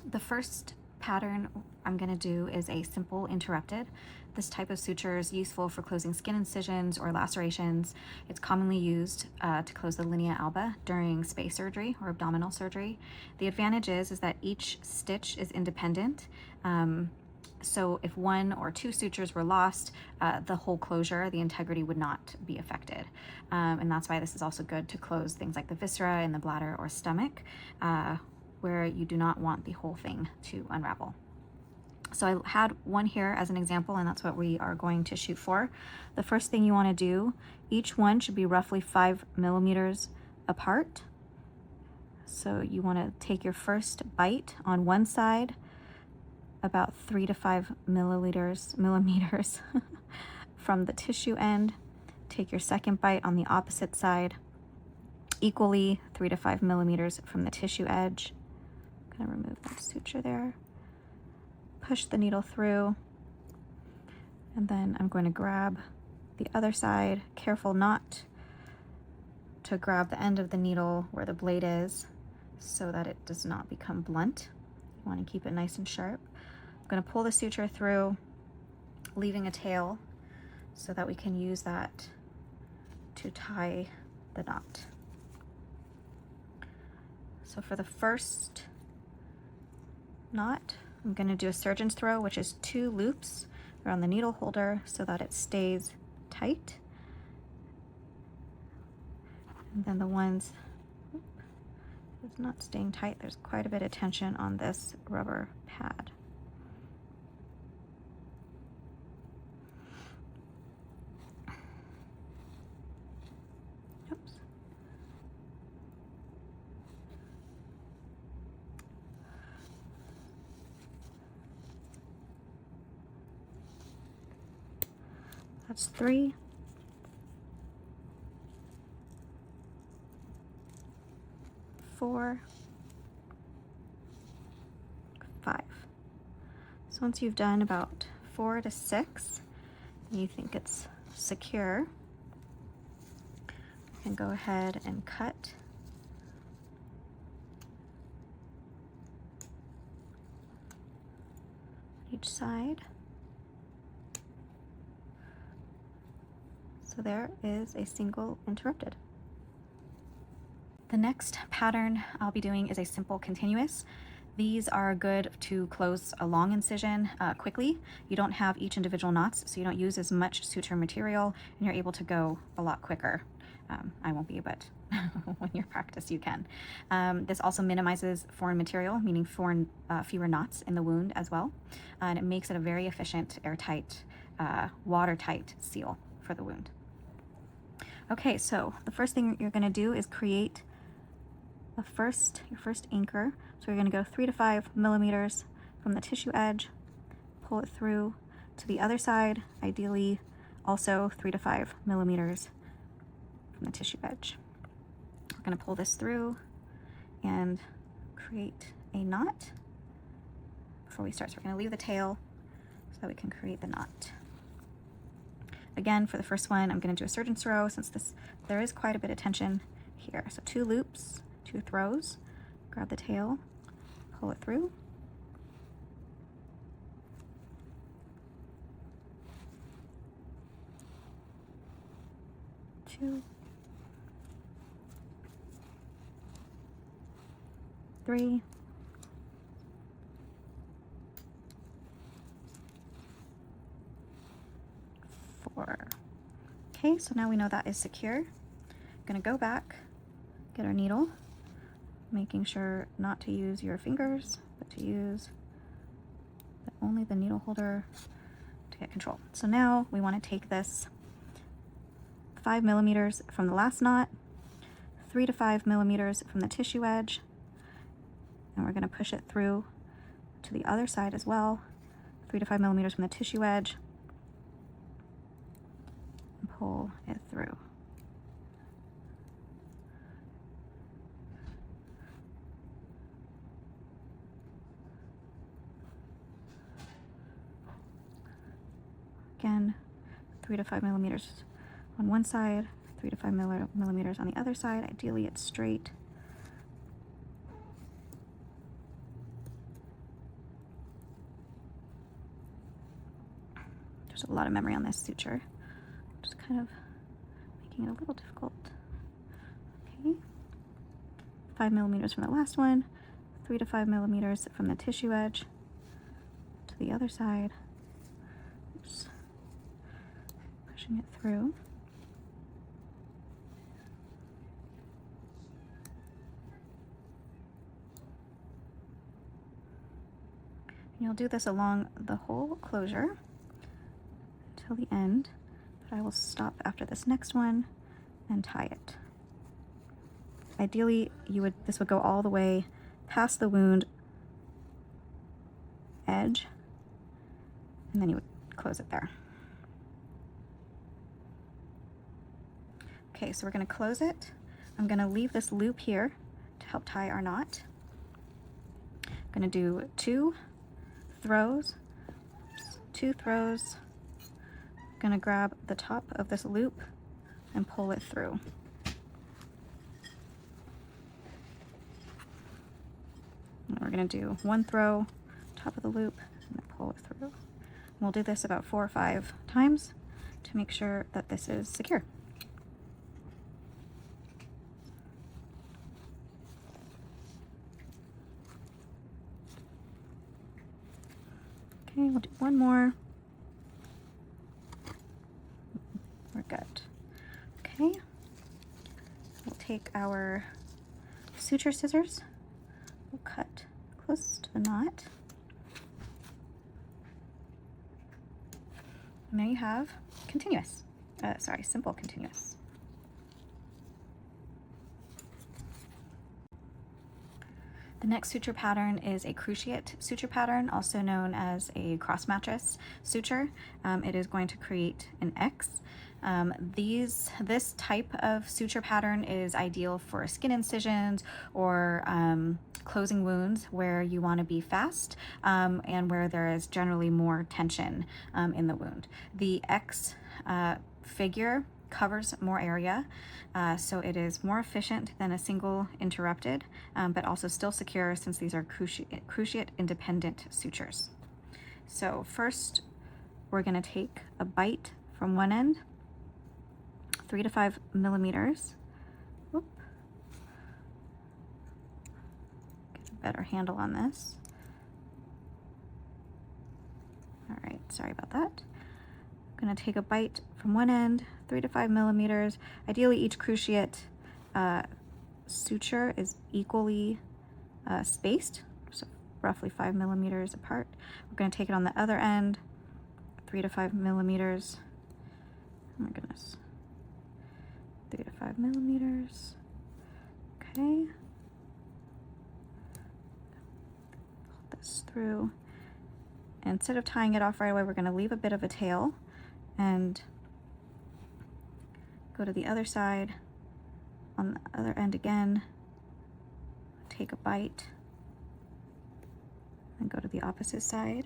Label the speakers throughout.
Speaker 1: The first pattern I'm going to do is a simple interrupted. This type of suture is useful for closing skin incisions or lacerations. It's commonly used to close the linea alba during space surgery or abdominal surgery. The advantage is that each stitch is independent. So if one or two sutures were lost, the whole closure, the integrity would not be affected. And that's why this is also good to close things like the viscera in the bladder or stomach, where you do not want the whole thing to unravel. So I had one here as an example, and that's what we are going to shoot for. The first thing you want to do, each one should be roughly 5 millimeters apart. So you want to take your first bite on one side, about 3 to 5 millimeters from the tissue end. Take your second bite on the opposite side, equally 3 to 5 millimeters from the tissue edge. I'm going to remove that suture there. Push the needle through, and then I'm going to grab the other side. Careful not to grab the end of the needle where the blade is so that it does not become blunt. You want to keep it nice and sharp. I'm going to pull the suture through, leaving a tail so that we can use that to tie the knot. So for the first knot, I'm going to do a surgeon's throw, which is 2 loops around the needle holder so that it stays tight. And then the ones it's not staying tight, there's quite a bit of tension on this rubber pad. Oops. That's 3. 4, 5. So once you've done about 4 to 6, and you think it's secure, you can go ahead and cut each side. So there is a single interrupted. The next pattern I'll be doing is a simple continuous. These are good to close a long incision quickly. You don't have each individual knots, so you don't use as much suture material, and you're able to go a lot quicker. I won't be, but when you practice, you can. This also minimizes foreign material, meaning fewer knots in the wound as well, and it makes it a very efficient, airtight, watertight seal for the wound. Okay, so the first thing you're going to do is create your first anchor. So you're going to go 3 to 5 millimeters from the tissue edge, pull it through to the other side, ideally also 3 to 5 millimeters from the tissue edge. We're going to pull this through and create a knot before we start. So we're going to leave the tail so that we can create the knot. Again, for the first one, I'm going to do a surgeon's throw since there is quite a bit of tension here. So 2 loops, 2 throws, grab the tail, pull it through. Two, 3, 4. Okay, so now we know that is secure. I'm going to go back, get our needle, making sure not to use your fingers, but to use only the needle holder to get control. So now we want to take this 5 millimeters from the last knot, 3 to 5 millimeters from the tissue edge, and we're going to push it through to the other side as well, 3 to 5 millimeters from the tissue edge, and pull it through. Again, 3 to 5 millimeters on one side, 3 to 5 millimeters on the other side. Ideally, it's straight. There's a lot of memory on this suture, just kind of making it a little difficult. Okay, 5 millimeters from the last one, 3 to 5 millimeters from the tissue edge to the other side. Oops. Pushing it through. And you'll do this along the whole closure till the end, but I will stop after this next one and tie it. Ideally, this would go all the way past the wound edge, and then you would close it there. Okay, so we're going to close it. I'm going to leave this loop here to help tie our knot. I'm going to do 2 throws, 2 throws. I'm going to grab the top of this loop and pull it through. And we're going to do 1 throw, top of the loop, and then pull it through. And we'll do this about 4 or 5 times to make sure that this is secure. Okay, we'll do 1 more. We're good. Okay, we'll take our suture scissors. We'll cut close to the knot. And there you have continuous. Simple continuous. The next suture pattern is a cruciate suture pattern, also known as a cross mattress suture. It is going to create an X. This type of suture pattern is ideal for skin incisions or closing wounds where you want to be fast and where there is generally more tension in the wound. The X figure covers more area, so it is more efficient than a single interrupted, but also still secure since these are cruciate independent sutures. So first, we're going to take a bite from one end, 3 to 5 millimeters. Whoop. Get a better handle on this. All right, sorry about that. I'm going to take a bite from one end, 3 to 5 millimeters. Ideally, each cruciate suture is equally spaced, so roughly 5 millimeters apart. We're going to take it on the other end, 3 to 5 millimeters. Oh my goodness. 3 to 5 millimeters. Okay. Pull this through. And instead of tying it off right away, we're going to leave a bit of a tail and go to the other side. On the other end again, take a bite, and go to the opposite side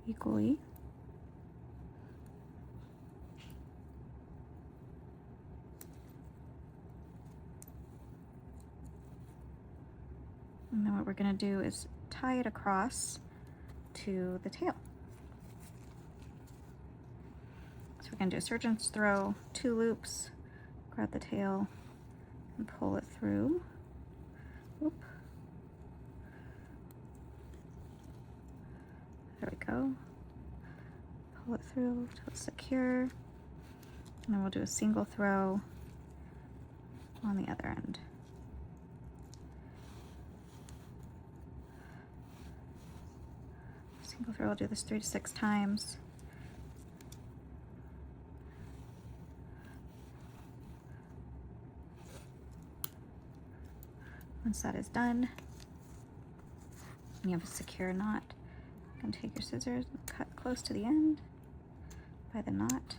Speaker 1: equally. And then what we're going to do is tie it across to the tail. So we're going to do a surgeon's throw, 2 loops, grab the tail, and pull it through. Oop. There we go. Pull it through till it's secure. And then we'll do a single throw on the other end. Single throw, I'll do this 3 to 6 times. Once that is done, and you have a secure knot, you can take your scissors and cut close to the end by the knot,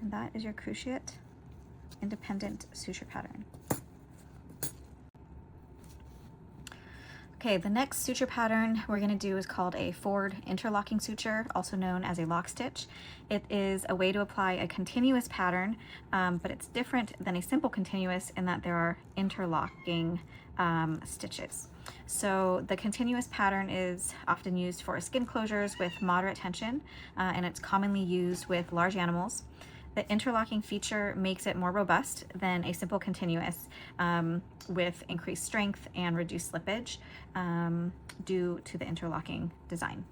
Speaker 1: and that is your cruciate independent suture pattern. Okay, the next suture pattern we're going to do is called a forward interlocking suture, also known as a lock stitch. It is a way to apply a continuous pattern, but it's different than a simple continuous in that there are interlocking stitches. So the continuous pattern is often used for skin closures with moderate tension, and it's commonly used with large animals. The interlocking feature makes it more robust than a simple continuous, with increased strength and reduced slippage due to the interlocking design.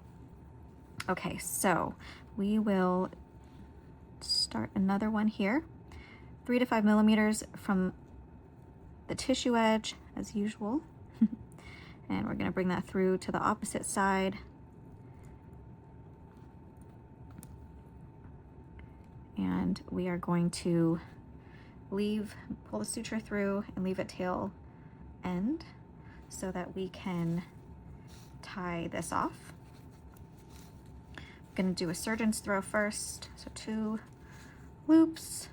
Speaker 1: Okay, so we will start another one here. 3 to 5 millimeters from the tissue edge as usual. And we're going to bring that through to the opposite side. And we are going to pull the suture through and leave it tail end so that we can tie this off. I'm going to do a surgeon's throw first. So 2 loops,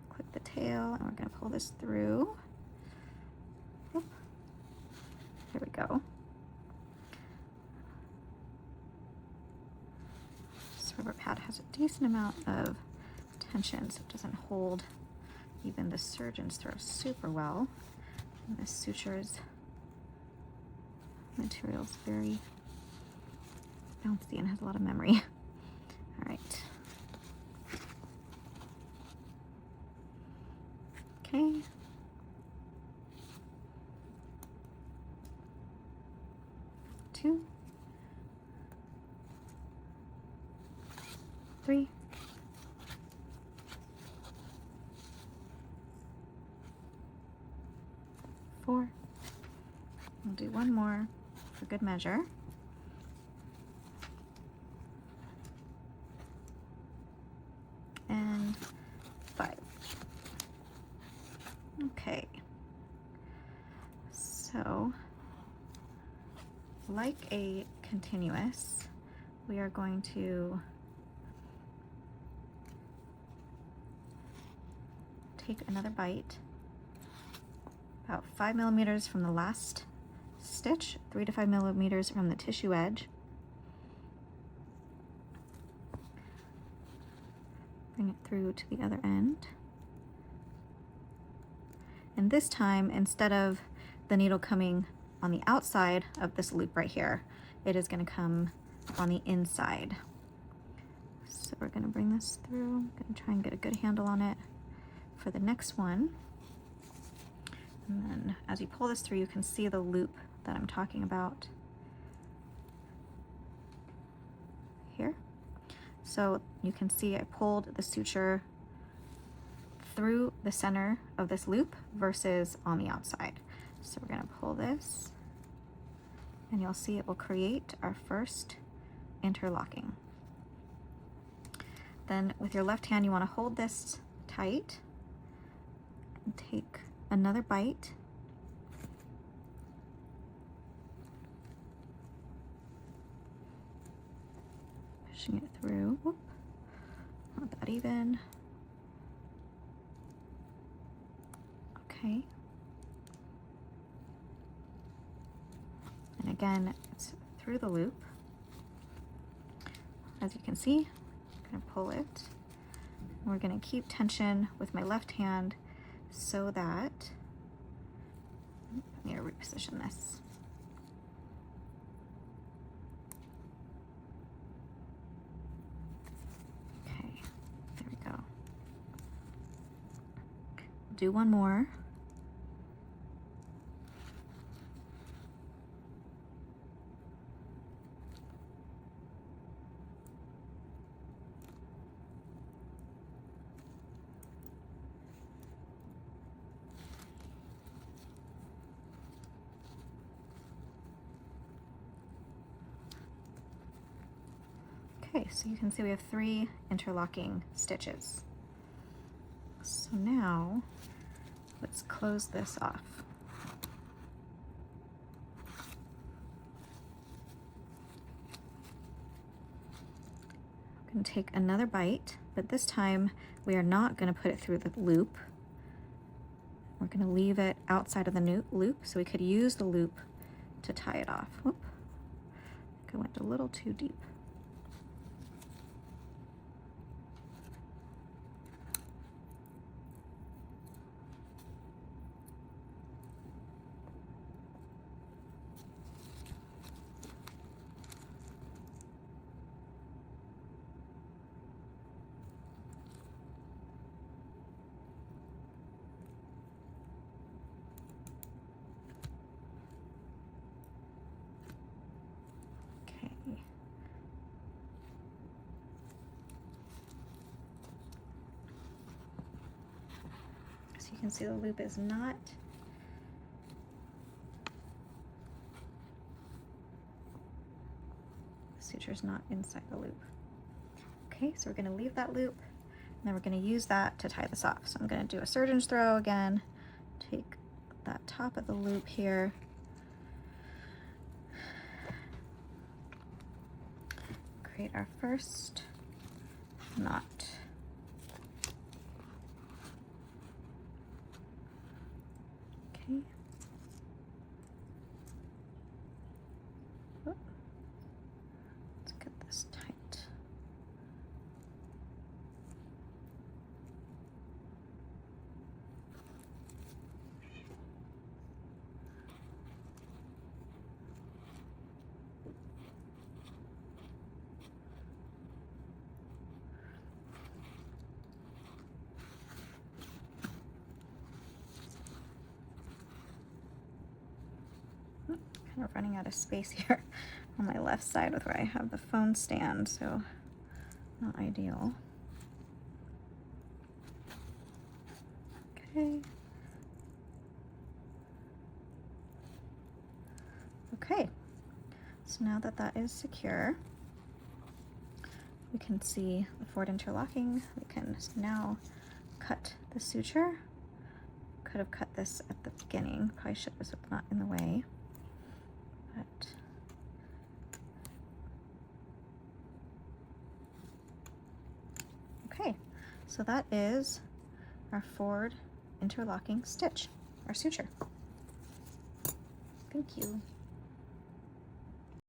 Speaker 1: clip the tail, and we're going to pull this through. Here we go. This rubber pad has a decent amount of tension, so it doesn't hold even the surgeon's throw super well. And this suture's material is very bouncy and has a lot of memory. All right. Okay. 2, 3, 4. We'll do one more for good measure. And 5. Okay. So, like a continuous, we are going to take another bite about 5 millimeters from the last stitch, 3 to 5 millimeters from the tissue edge. Bring it through to the other end. And this time, instead of the needle coming on the outside of this loop right here, it is going to come on the inside. So we're going to bring this through. I'm going to try and get a good handle on it for the next one. And then as you pull this through, you can see the loop that I'm talking about here. So you can see I pulled the suture through the center of this loop versus on the outside. So we're going to pull this, and you'll see it will create our first interlocking. Then with your left hand, you want to hold this tight and take another bite. Pushing it through. Whoop. Not that even. Okay. And again, it's through the loop. As you can see, I'm going to pull it. We're going to keep tension with my left hand so that, I need to reposition this. Okay, there we go. Do one more. Okay, so you can see we have 3 interlocking stitches. So now let's close this off. I'm going to take another bite, but this time we are not going to put it through the loop. We're going to leave it outside of the loop, so we could use the loop to tie it off. Whoop. I think I went a little too deep. you can see the loop is not. The suture's not inside the loop. Okay, so we're going to leave that loop, and then we're going to use that to tie this off. So I'm going to do a surgeon's throw again, take that top of the loop here, create our first knot. Okay. Whoop. Let's get this tight. Kind of running out of space here on my left side with where I have the phone stand, so not ideal. Okay. Okay, so now that that is secure, we can see the forward interlocking. We can now cut the suture. Could have cut this at the beginning, probably should have, so it's not in the way. But okay, so that is our forward interlocking stitch, our suture. Thank you.